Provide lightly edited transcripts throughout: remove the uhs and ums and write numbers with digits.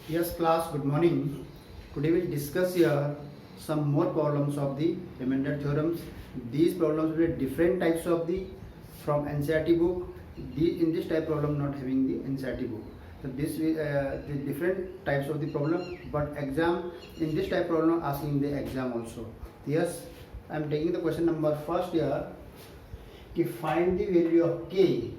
Yes, class, good morning. Today we'll discuss here some more problems of the remainder theorems. These problems will be different types of the from NCERT book. In this type problem not having the NCERT book. So this the different types of the problem, but exam in this type problem asking the exam also. Yes, I am taking the question number first here. To find the value of k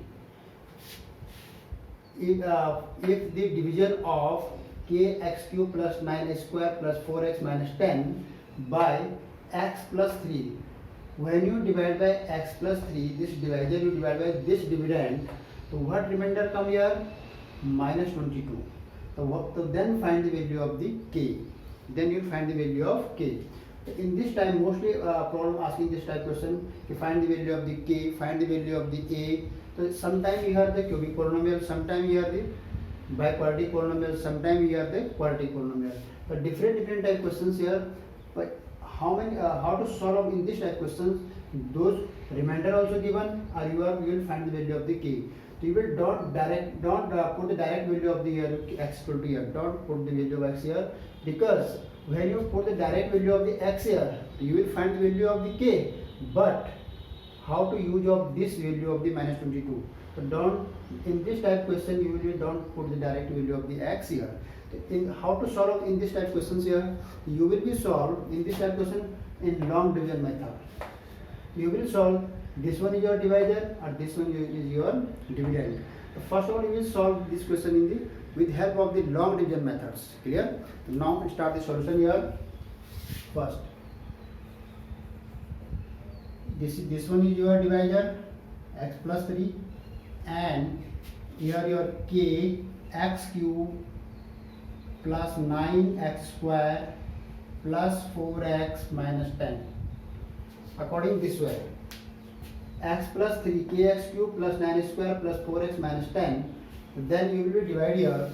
if the division of kx cube plus 9x square plus 4x minus 10 by x plus 3, when you divide by x plus 3, this divisor you divide by this dividend, so what remainder come here? Minus 22. So then find the value of the k. Then you find the value of k. In this time mostly problem asking this type question, to find the value of the k, find the value of the a. So sometimes you have the cubic polynomial, sometimes you have the biquadratic polynomial, sometimes you have the quadratic polynomial. But different type questions here. But how to solve in this type questions? Those remainder also given, or you will find the value of the k. So you will don't put the direct value of the x equal to here. Don't put the value of x here, because when you put the direct value of the x here, you will find the value of the k. But how to use of this value of the minus 22? So don't, in this type question you will don't put the direct value of the x here. In how to solve in this type questions here, you will be solved in this type question in long division method. You will solve this one is your divisor or this one is your dividend. First of all, you will solve this question in the with help of the long division methods. Clear? Now start the solution here. First, this one is your divisor, x plus 3, and here your k, x cube plus 9x square plus 4x minus 10. According this way, x plus 3, kx cube plus 9x square plus 4x minus 10. Then you will divide here.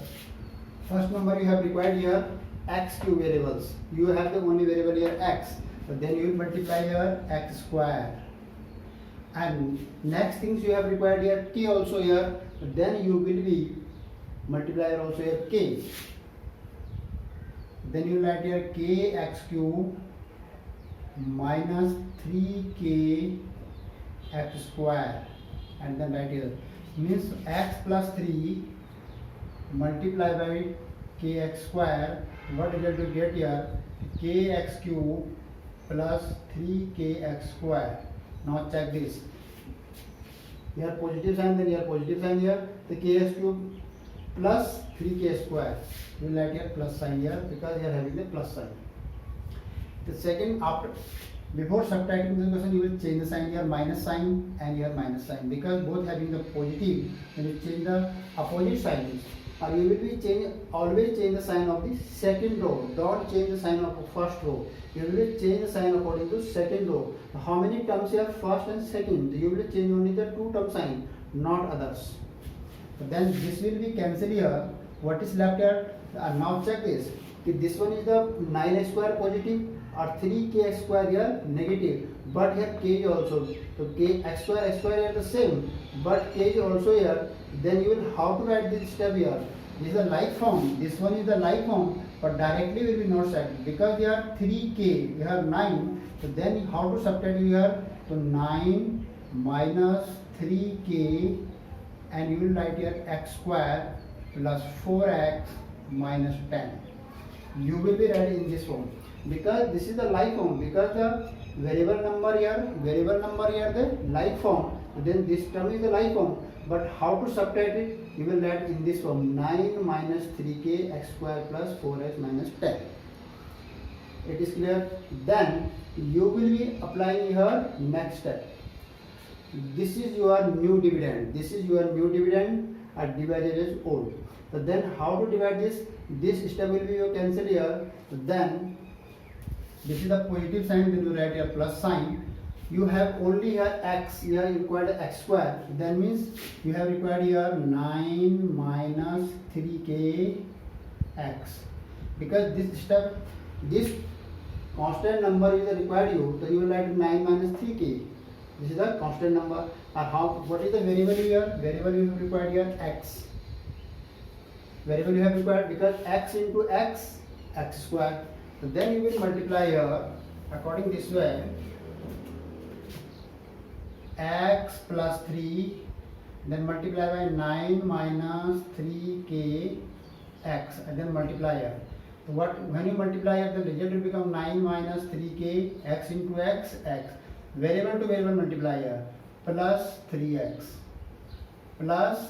First number you have required here x cube variables. You have the only variable here x. So then you will multiply here x square. And next things you have required here k also here. Then you will be multiply also here k. Then you will write here kx cube minus 3k x square, and then write here means x plus 3 multiply by kx square. What result you get here? Kx cube plus 3kx square. Now check this. Here positive sign, then here positive sign here. The kx cube plus 3k square. You will write here plus sign here because you are having the plus sign. The second, after before subtracting the question, you will change the sign here minus sign and here minus sign, because both having the positive. When you change the opposite signs, or you will be always change the sign of the second row. Don't change the sign of the first row. You will change the sign according to second row. How many terms here? First and second. You will change only the two term sign, not others. Then this will be cancelled here. What is left here? Now check this. If this one is the 9x square positive or 3k square here negative, but here k is also. So k x square are the same, but k is also here. Then you will how to write this step here? This is the like form. This one is the like form, but directly will be not set because they are 3k. We have 9. So then how to subtract here? So 9 minus 3k, and you will write here x square plus 4x minus 10. You will be writing in this form, because this is the like form, because the variable number here the like form, then this term is the like form. But how to subtract it? You will write in this form 9 minus 3k x square plus 4x minus 10. It is clear? Then you will be applying here next step. This is your new dividend. This is your new dividend. A divisor is old. So then how to divide this? This step will be your cancel here. Then this is the positive sign, then you write a plus sign. You have only here x, here you required x square. That means you have required here 9 minus 3k x. Because this step, this constant number is required you, so you will write 9 minus 3k. This is the constant number. What is the variable here? Variable you have required here x. variable you have required, because x into x, x square. So then you will multiply here according this way, x plus 3, then multiply by 9 minus 3k x, and then multiply here. So when you multiply here, the result will become 9 minus 3k x into x, x. Variable to variable multiply here, plus 3x, plus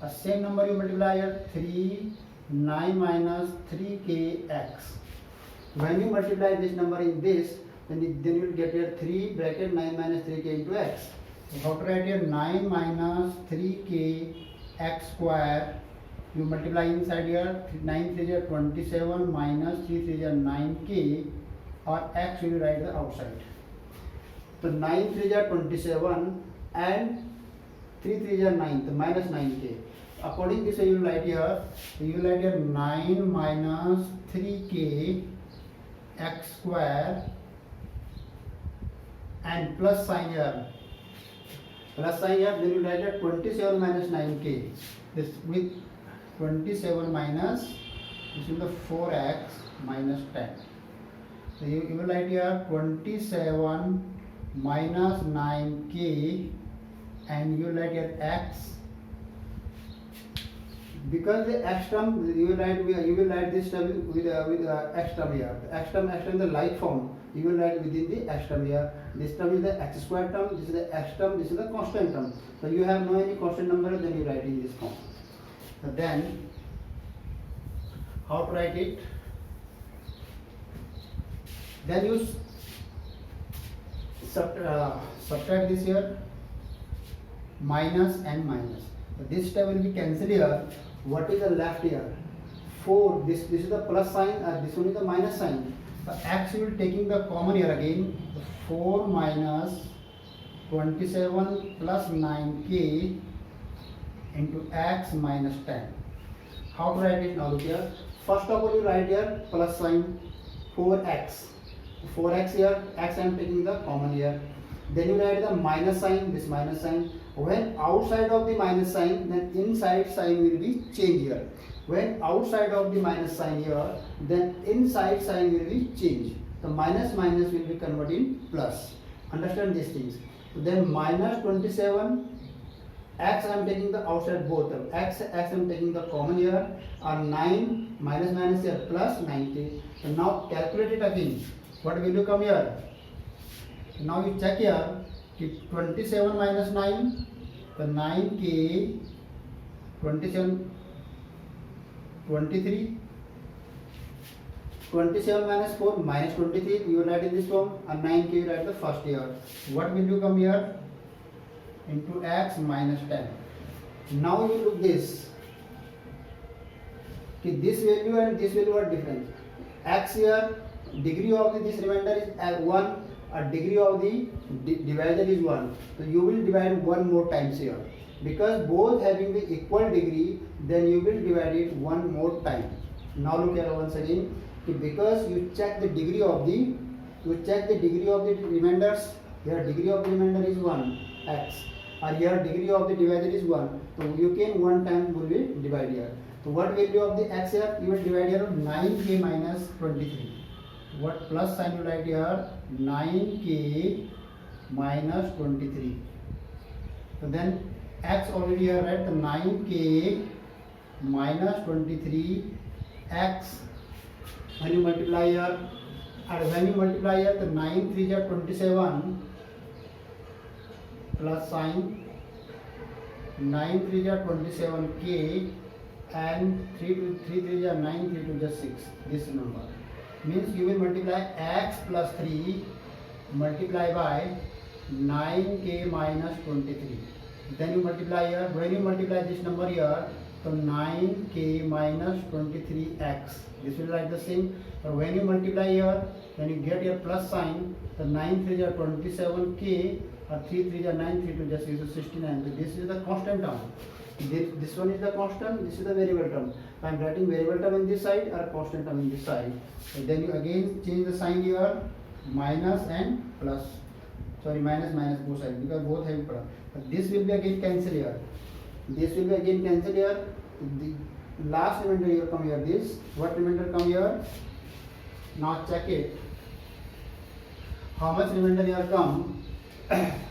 a same number you multiply here, 3, 9 minus 3k x. When you multiply this number in this, then you will get here 3 bracket 9 minus 3k into x. So how to write here, 9 minus 3k x square, you multiply inside here, 9 3 is 27 minus 3 3 is 9k, or x you will write the outside. So 9 3 is 27 and 3 3 is 9, so minus 9k. According to this you will write here, 9 minus 3k x square and plus sign here. Then you will write here 27 minus 9k. This with 27 minus, this is the 4x minus 10. So you will write here 27 minus 9k, and you will write here x. Because the x term, you will write this term with x term here. The x term in the like form, you will write within the x term here. This term is the x square term, this is the x term, this is the constant term. So you have no any constant number, then you write in this form. So then, how to write it? Then you subtract this here, minus and minus. So this term will be cancelled here. What is the left here? 4. This is the plus sign, this one is the minus sign. So x you will taking the common here again. 4 minus 27 plus 9k into x minus 10. How to write it now? Look here. First of all, you write here plus sign 4x. 4x here, x I am taking the common here. Then you write the minus sign, this minus sign. When outside of the minus sign, then inside sign will be changed here. When outside of the minus sign here, then inside sign will be changed. The minus minus will be converted in plus. Understand these things. Then minus 27, x I am taking the outside both. X I am taking the common here, or 9 minus minus here plus 90. So now calculate it again. What will you come here? Now you check here, 27 minus 9, the 9k, 27, 23, 27 minus 4 minus 23, you will write in this form, and 9k you write the first here. What will you come here? Into x minus 10. Now you look this. Okay, this value and this value are different. X here, degree of this remainder is 1. A degree of the divisor is 1. So you will divide one more times here. Because both having the equal degree, then you will divide it one more time. Now look here once again. Because you check the degree of the remainders. Here degree of the remainder is 1 x. Or here degree of the divisor is 1. So you can one time will be divide here. So what value of the x here? You will divide here 9k minus 23. What plus sign you write here? 9k minus 23. So then x already here, right? The 9k minus 23 x. When you multiply here, the 9 3 is 27 plus sign 9 3 is 27k and 3 3 is 9, 3 2 is 6. This number means you will multiply x plus 3 multiply by 9k minus 23. Then you multiply here. When you multiply this number here, so 9k minus 23x. This will write the same. But when you multiply here, then you get your plus sign. The 9 3 is 27k, or 3 3 is 9, 3 2 is 69. So this is the constant term. This one is the constant, this is the variable term. So I am writing variable term in this side or constant term in this side. So then you again change the sign here, minus and plus. Sorry, minus minus both sides, because both have plus. But this will be again cancelled here. This will be again cancelled here. last remainder here come here, this, what remainder come here? Now check it. How much remainder here come?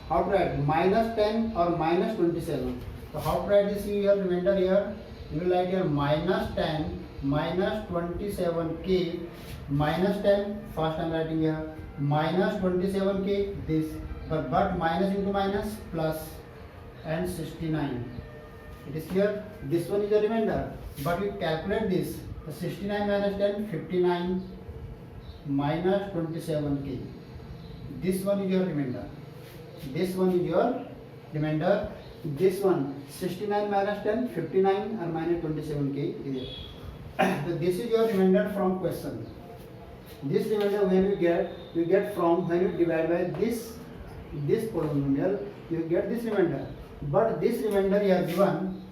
How to write? Minus 10 or minus 27. So how to write this here remainder here? You will write here minus 10 minus 27k minus 10. First I am writing here minus 27k this, but minus into minus plus and 69. It is clear. This one is a remainder, but you calculate this. The 69 minus 10, 59 minus 27k. This one is your remainder. This one is your remainder. This one 69 minus 10, 59 or minus 27k is it. So this is your remainder from question. This remainder when you get from when you divide by this polynomial, you get this remainder. But this remainder is given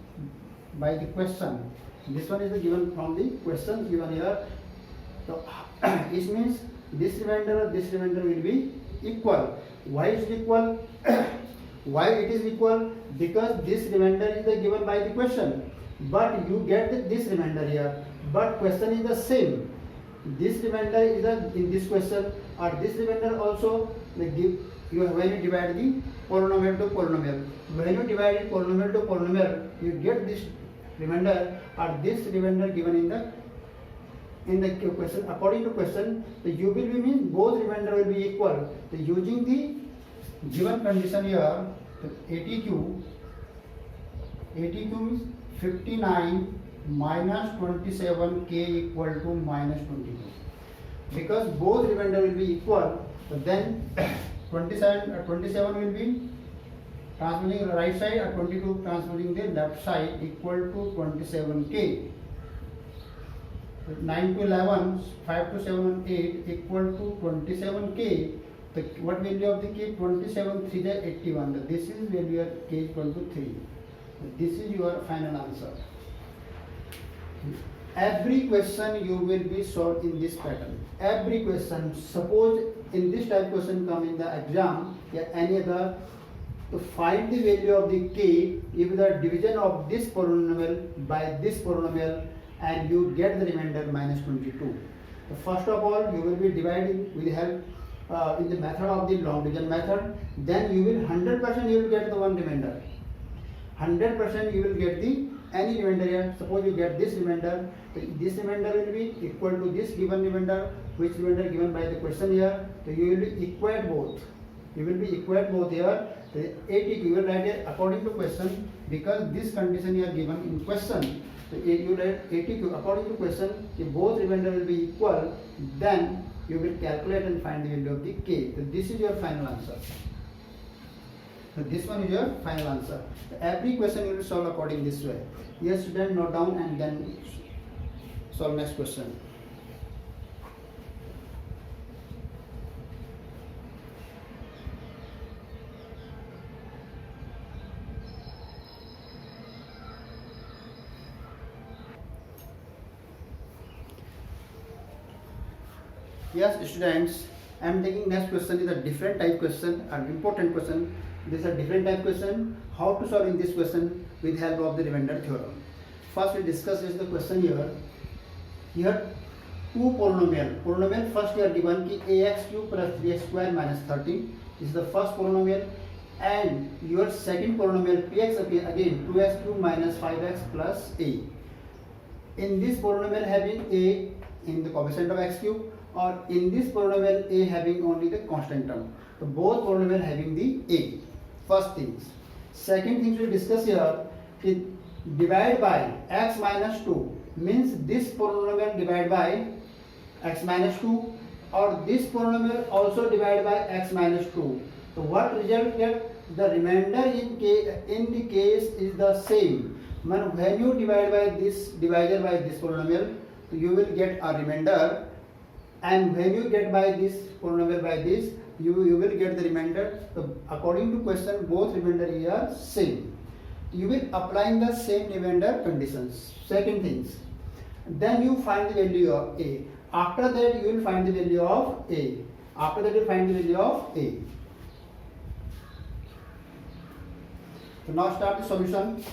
by the question. This one is given from the question given here. So it means this remainder will be equal. Why is it equal? Why it is equal? Because this remainder is given by the question, but you get this remainder here, but question is the same. This remainder is in this question, or this remainder also when you divide the polynomial to polynomial. When you divide it polynomial to polynomial, you get this remainder or this remainder given in the question. According to question, the u will be means both remainder will be equal. So using the given condition here, the ATQ means 59 minus 27k equal to minus 22. Because both remainder will be equal, so then 27 will be transferring the right side, or 22 transferring the left side equal to 27k. 9 to 11, 5 to 7, 8 equal to 27k. The what value of the k? 27, 3 is 81. This is value of k equal to 3. This is your final answer. Every question you will be solved in this pattern. Every question. Suppose in this type question come in the exam, or any other, to find the value of the k, if the division of this polynomial by this polynomial, and you get the remainder minus 22. So first of all, you will be dividing with help in the method of the long division method. Then you will 100% you will get the one remainder. 100% you will get the any remainder here. Suppose you get this remainder will be equal to this given remainder, which remainder given by the question here. So you will be equate both. You will be equate both here. The ATQ you will write it according to question, because this condition here given in question. So you write ATQ according to question. If both remainder will be equal, then you will calculate and find the value of the k. So this is your final answer. So this one is your final answer. So every question you will solve according this way. Yes, student, note down and then solve next question. Yes, students, I am taking next question is a different type question, an important question. This is a different type question. How to solve in this question with help of the remainder theorem. First we discuss is the question here. Here two polynomial first here given ki ax cube plus 3x square minus 13 is the first polynomial, and your second polynomial px again 2x cube minus 5x plus a. In this polynomial having a in the coefficient of x cube, or in this polynomial a having only the constant term. So both polynomial having the a. First things. Second things we discuss here is divide by x minus 2 means this polynomial divide by x minus 2, or this polynomial also divide by x minus 2. So what result here? The remainder in the case is the same. When you divide by this divided by this polynomial, so you will get a remainder, and when you get by this polynomial by this, you will get the remainder. So according to question, both remainder are same. You will applying the same remainder conditions. Second things, then you find the value of a. After that you will find the value of a. After that you find the value of a. So now start the solution.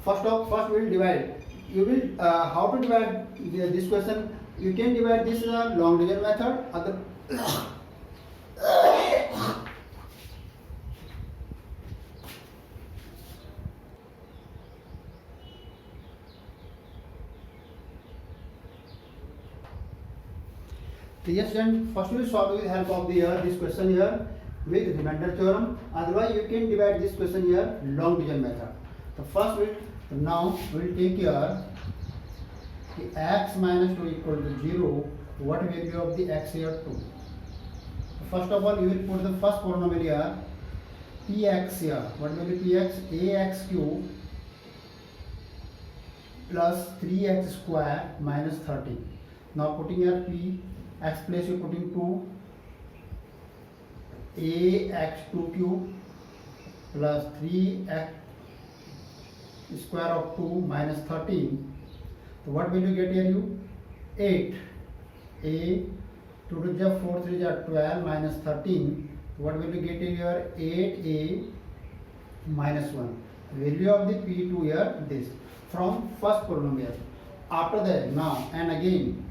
first we will divide. You will how to divide this question? You can divide this long division method. Other yes, then first we will solve with the help of the this question here with remainder theorem. Otherwise, you can divide this question here long division method. So first now we will take here the x minus 2 equal to 0. What value of the x here 2? First of all, you will put the first polynomial here px here. What will be px? Ax cube plus 3x square minus 13. Now putting here p, x place you putting 2, ax2 cube plus 3x square of 2 minus 13. So what will you get here? You 8. A 2 to the 4 3 is 12 minus 13. What will you get here? 8a minus 1. Value of the p2 here this from first polynomial. After that, now and again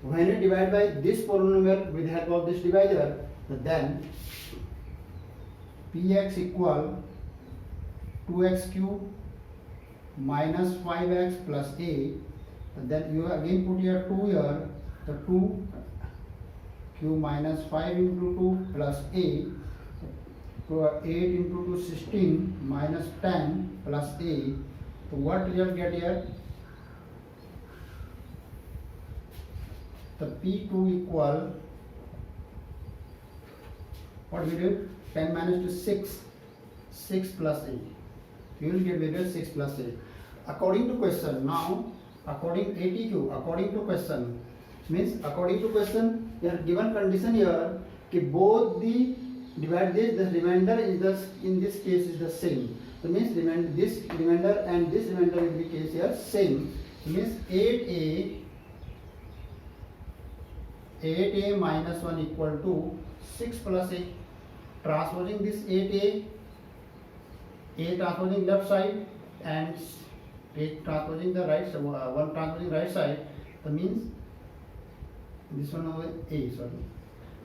when you divide by this polynomial with the help of this divisor, then px equal 2x cube minus 5x plus a. Then you again put here 2 here, the 2 cube minus 5 into 2 plus a. So 8 into 2 16 minus 10 plus a. So what result get here? The P2 equal, what we do? 10 minus 2 6, 6 plus 8. You will get value 6 plus 8. According to question, now according ATQ, according to question, means according to question, you are given condition here that both the divide this, the remainder is in this case is the same. So means this remainder and this remainder in the case here same. So means 8a minus 1 equal to 6 plus 8. Transposing this 8a, a transposing left side and 8 transposing the right side, 1 transposing right side. That means this one over a, sorry.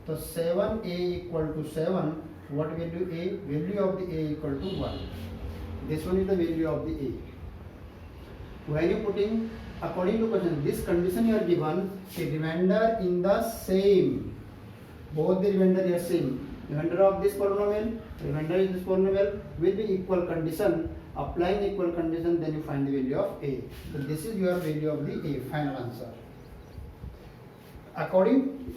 So 7a equal to 7. What value a? Value of the a equal to 1. This one is the value of the a. When you putting according to question, this condition you are given, the remainder in the same, both the remainder are same. Remainder of this polynomial, remainder is this polynomial will be equal condition. Applying equal condition, then you find the value of a. So this is your value of the a, final answer. According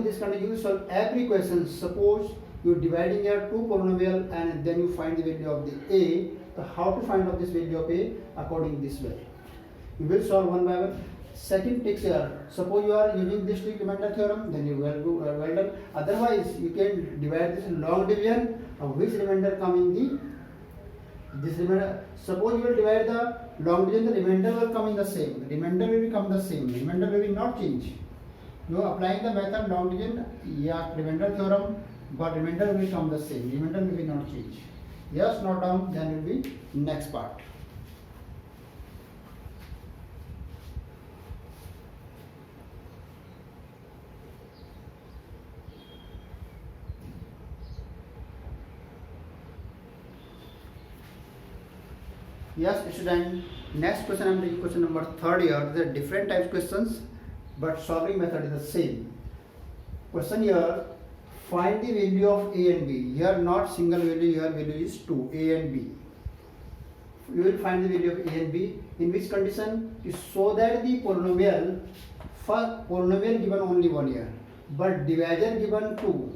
this condition, you solve every question. Suppose you are dividing your two polynomial and then you find the value of the a. So how to find out this value of a? According this way. You will solve one by one. Second tricks here. Suppose you are using this trick remainder theorem, then you will do well done. Otherwise, you can divide this in long division. Which remainder come in the this remainder? Suppose you will divide the long division, the remainder will come in the same. The remainder will become the same. Remainder will not change. You are applying the method long division, yeah, remainder theorem, but remainder will become the same. Remainder will not change. Yes, not down. Then will be next part. Yes, student. Next question, I am taking question number 3 here. There are different types of questions, but solving method is the same. Question here: find the value of a and b. Here not single value. Here value is 2. A and b. You will find the value of a and b. In which condition? So that the polynomial, first polynomial given only 1 here, but divisor given 2.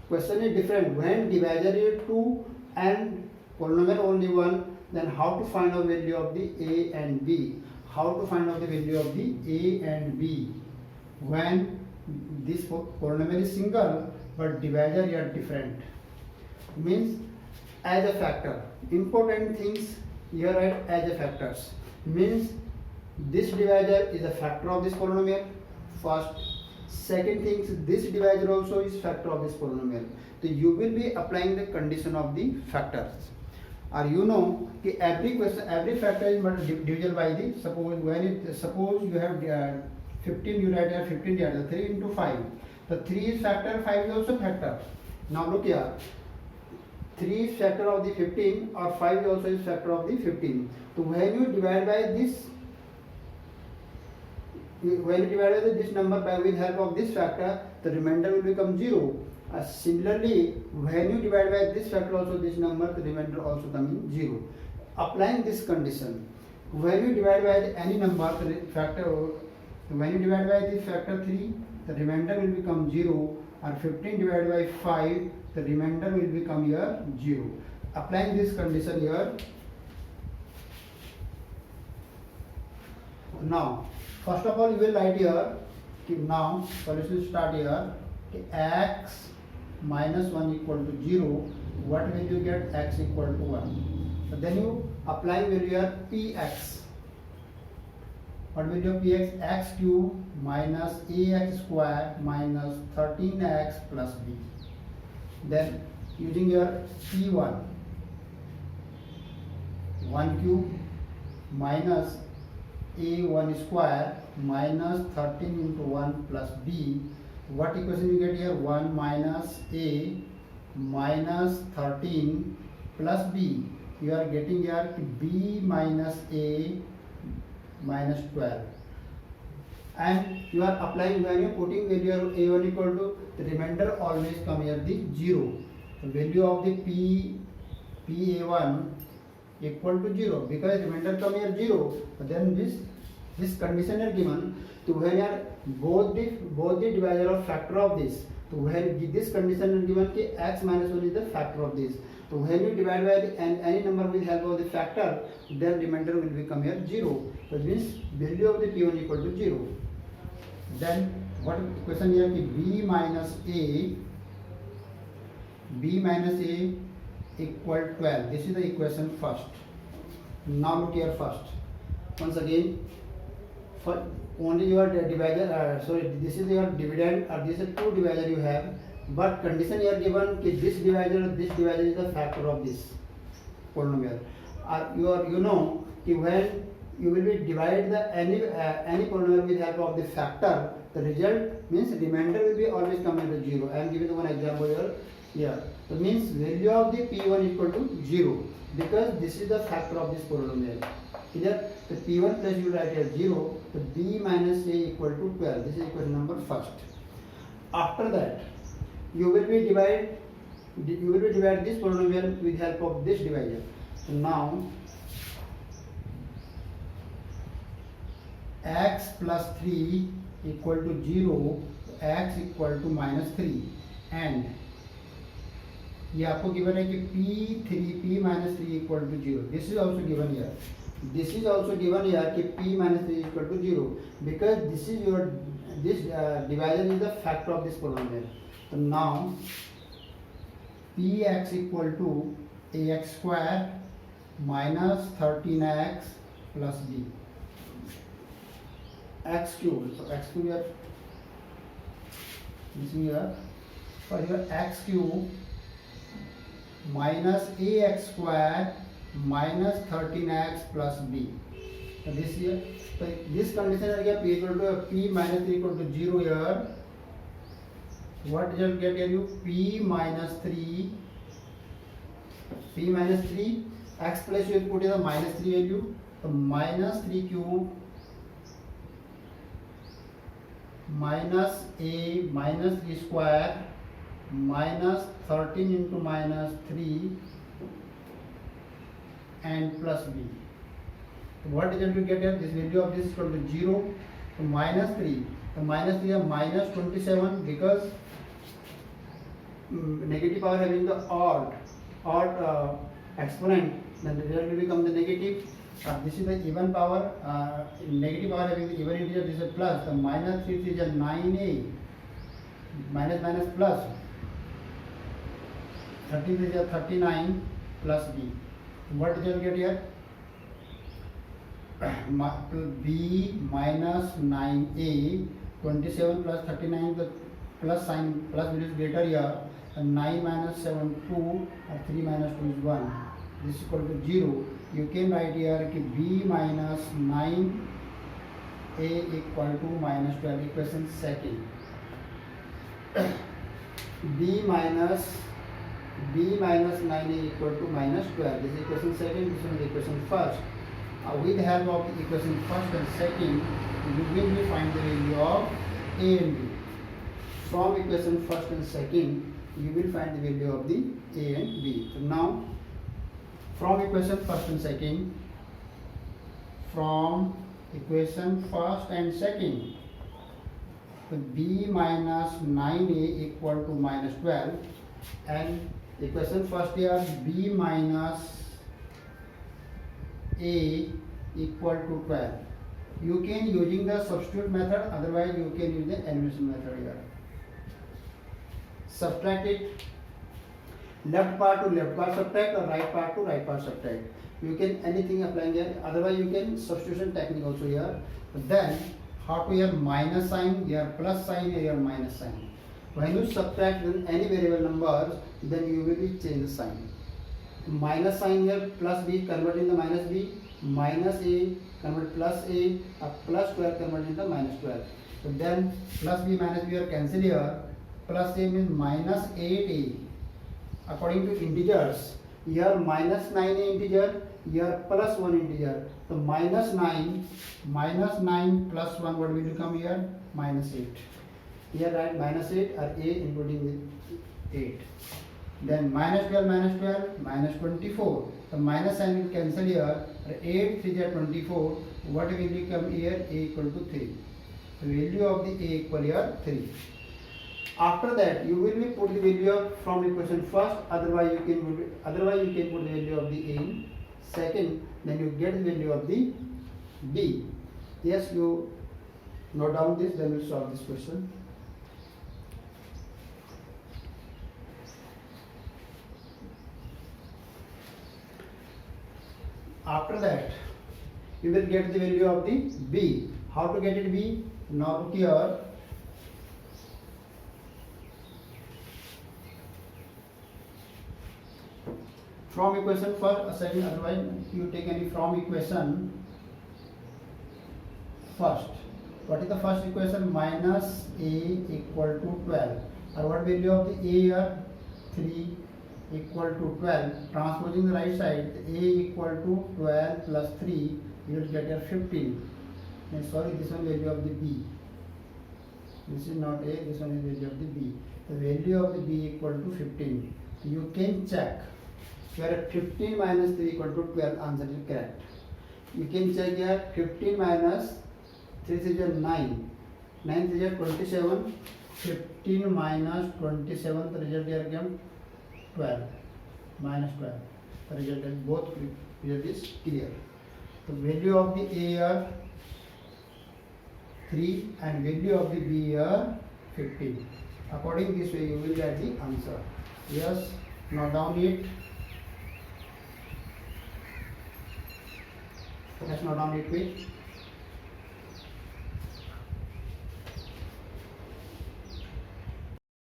Question is different. When divisor is 2 and polynomial only 1, then how to find out value of the a and b? How to find out the value of the a and b when this polynomial is single but divisor are different? Means as a factor. Important things here are as a factors. Means this divisor is a factor of this polynomial first, Second thing is this divisor also is factor of this polynomial. So you will be applying the condition of the factors. Or you know कि every question, every factor is divisible by the, suppose you have 15, you write here 15 divided 3 into 5. The 3 is factor, 5 is also factor. Now look here, 3 is factor of the 15 or 5 also is factor of the 15. So when you divide by this, this number by with help of this factor, the remainder will become 0. Similarly, when you divide by this factor also this number, the remainder also coming 0. Applying this condition, when you divide by any number, the factor, when you divide by this factor 3, the remainder will become 0, or 15 divided by 5, the remainder will become here 0. Applying this condition here. Now, first of all, you will write here, now solution start here, x minus 1 equal to 0, what will you get? X equal to 1. So then you apply value here px. What will your px? X cube minus ax square minus 13x plus b. Then using your p1, 1 cube minus a1 square minus 13 into 1 plus b. What equation you get here? 1 minus a minus 13 plus b. You are getting here b minus a minus 12. And you are applying, when you are putting value of a1 equal to, the remainder always come here the 0. The value of the pa1 equal to 0, because remainder come here 0. But then this condition are given to when you are both the divisor of factor of this. So when this condition is given कि x minus 1 is the factor of this. So when you divide by any number with help of the factor, then remainder will become here 0. So this value of the p1 equal to 0. Then what question here कि b minus a equal 12. This is the equation first. Now look here first. Once again, for only your divisor, this is your dividend, or this is two divisor you have, but condition here given कि this divisor is the factor of this polynomial. You know कि when you will be divide the any polynomial with help of the factor, the result means remainder will be always coming to 0. I am giving one example here. So means value of the p1 equal to 0, because this is the factor of this polynomial. Here the p1 plus you write here 0, so b minus a equal to 12. This is equation number first. After that, you will be divide this polynomial with help of this divisor. So now x plus 3 equal to 0, x equal to minus 3, and ये आपको given है कि p minus 3 equal to 0. This is also given here. This is also given here कि p minus 3 equal to 0, because this divisor is the factor of this polynomial. So now px equal to ax square minus 13x plus b. X cube. So x cube here. This here. For your x cube minus ax square minus 13x plus b. So this here, so this condition is p equal to p minus 3 equal to 0 here. What result get here? You p minus 3 x plus you put the minus 3 value. So minus 3 cube minus a minus 3 square minus 13 into minus 3 and plus b. So what result you get here? This value of this is equal to 0. So minus 3. So minus 3 is minus 27, because negative power having the odd exponent, then the result will become the negative. This is the even power, negative power having the even integer, this is plus. The minus 3 is a 9a, minus plus. 13 is a 39 plus b. What did you get here? b minus 9a 27 plus 39, the plus sign, plus will is greater here, and 9 minus 7 2, and 3 minus 2 is 1. This is equal to 0. You can write here कि b minus 9a equal to minus 12. Equation second. b minus 9a equal to minus 12. This is equation second. This is equation first. With the help of the equation first and second, you will find the value of a and b. From equation first and second, you will find the value of the a and b. So now, from equation first and second, so b minus 9a equal to minus 12, and equation first here b minus a equal to 12. You can using the substitute method, otherwise you can use the elimination method here. Subtract it, left part to left part subtract or right part to right part subtract. You can anything applying here, otherwise you can substitution technique also here. But then how to here minus sign, here plus sign, here minus sign. When you subtract any variable numbers, then you will change the sign. Minus sign here, plus b convert into minus b, minus a convert plus a, plus 12 convert into minus 12. So then plus b minus b are cancelled here. Plus a means minus 8a. According to integers, here minus 9a integer, here plus 1 integer. So minus 9 plus 1, what will become here? Minus 8. Here write minus 8 or a including with 8. Then minus 12, minus 24. The minus sign will cancel here. 8 3 are 24. What will become here? A equal to 3. The value of the a equal here 3. After that, you will be put the value of from equation first. Otherwise, you can put the value of the a in second. Then you get the value of the b. Yes, you note down this. Then we'll solve this question. After that, you will get the value of the b. How to get it b? Now look here. From equation first, second, otherwise you take any from equation first. What is the first equation? Minus a equal to 12. Or what value of the a here? 3 equal to 12. Transposing the right side, a equal to 12 plus 3, you will get here 15. Sorry, this one value of the b. This is not a, this one is value of the b. The value of the b equal to 15. You can check. Here 15 minus 3 equal to 12, answer is correct. You can check here 15 minus 3 is 9. 9 is 27. 15 minus 27, the result here came 12. Minus 12. The result is both result is clear. The value of the a here 3 and value of the b here 15. According this way you will get the answer. Yes, note down it. Let's note down it quick.